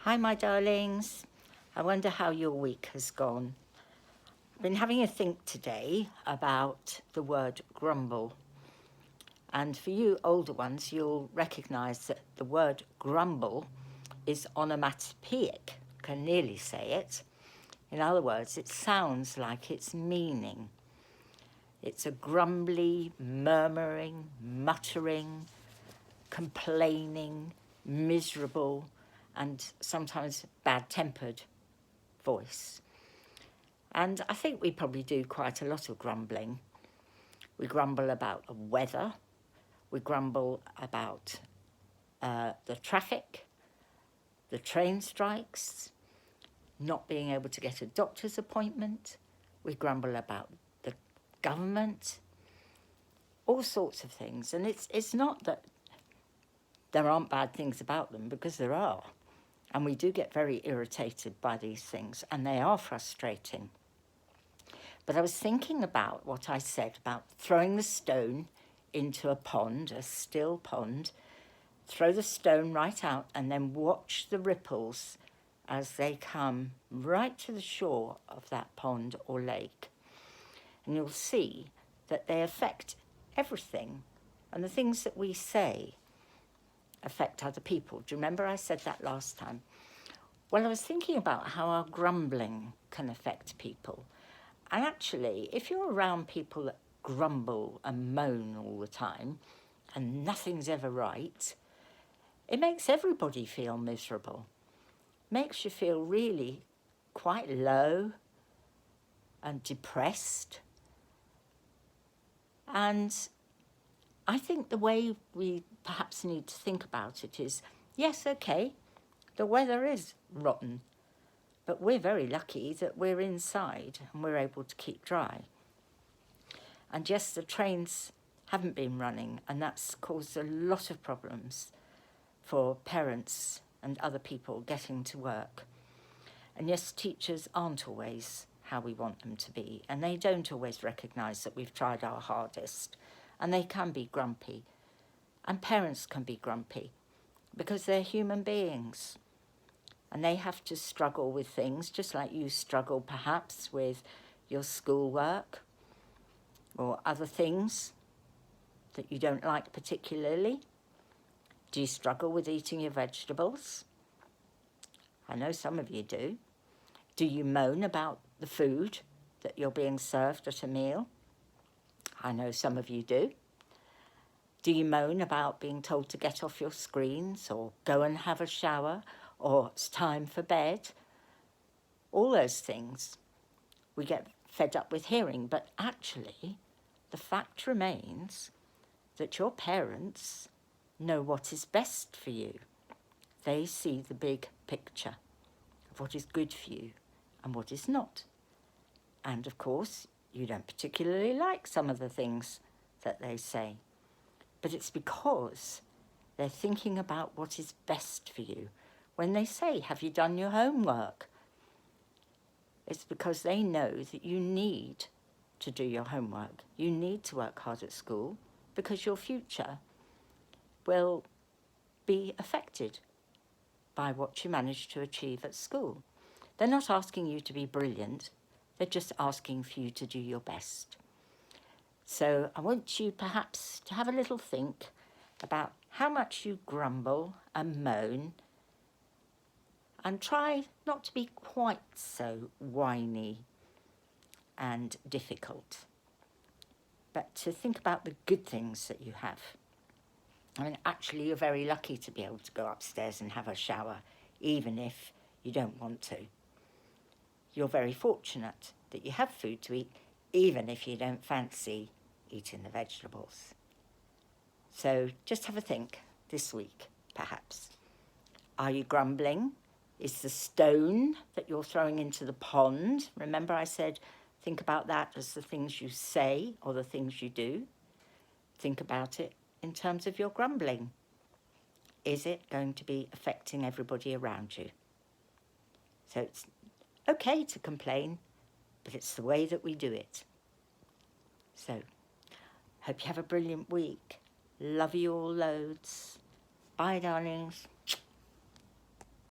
Hi, my darlings. I wonder how your week has gone. I've been having a think today about the word grumble. And for you older ones, you'll recognise that the word grumble is onomatopoeic, can nearly say it. In other words, it sounds like it's meaning. It's a grumbly, murmuring, muttering, complaining, miserable, and sometimes bad-tempered voice. And I think we probably do quite a lot of grumbling. We grumble about the weather, we grumble about the traffic, the train strikes, not being able to get a doctor's appointment, we grumble about the government, all sorts of things. And it's not that there aren't bad things about them, because there are. And we do get very irritated by these things, and they are frustrating. But I was thinking about what I said about throwing the stone into a pond, a still pond, throw the stone right out and then watch the ripples as they come right to the shore of that pond or lake. And you'll see that they affect everything, and the things that we say affect other people. Do you remember I said that last time? Well, I was thinking about how our grumbling can affect people. And actually, if you're around people that grumble and moan all the time and nothing's ever right, it makes everybody feel miserable. Makes you feel really quite low and depressed. And I think the way we perhaps need to think about it is, yes, okay, the weather is rotten, but we're very lucky that we're inside and we're able to keep dry. And yes, the trains haven't been running, and that's caused a lot of problems for parents and other people getting to work. And yes, teachers aren't always how we want them to be, and they don't always recognise that we've tried our hardest, and they can be grumpy. And parents can be grumpy because they're human beings. And they have to struggle with things, just like you struggle perhaps with your schoolwork or other things that you don't like particularly. Do you struggle with eating your vegetables? I know some of you do. Do you moan about the food that you're being served at a meal? I know some of you do. Do you moan about being told to get off your screens or go and have a shower, or it's time for bed? All those things we get fed up with hearing, but actually the fact remains that your parents know what is best for you. They see the big picture of what is good for you and what is not. And of course, you don't particularly like some of the things that they say, but it's because they're thinking about what is best for you. When they say, have you done your homework? It's because they know that you need to do your homework. You need to work hard at school because your future will be affected by what you manage to achieve at school. They're not asking you to be brilliant. They're just asking for you to do your best. So I want you perhaps to have a little think about how much you grumble and moan, and try not to be quite so whiny and difficult, but to think about the good things that you have. I mean, actually, you're very lucky to be able to go upstairs and have a shower, even if you don't want to. You're very fortunate that you have food to eat, even if you don't fancy eating the vegetables. So just have a think this week, perhaps. Are you grumbling? Is the stone that you're throwing into the pond? Remember I said, think about that as the things you say or the things you do. Think about it in terms of your grumbling. Is it going to be affecting everybody around you? So it's okay to complain, but it's the way that we do it. So, hope you have a brilliant week. Love you all loads. Bye, darlings.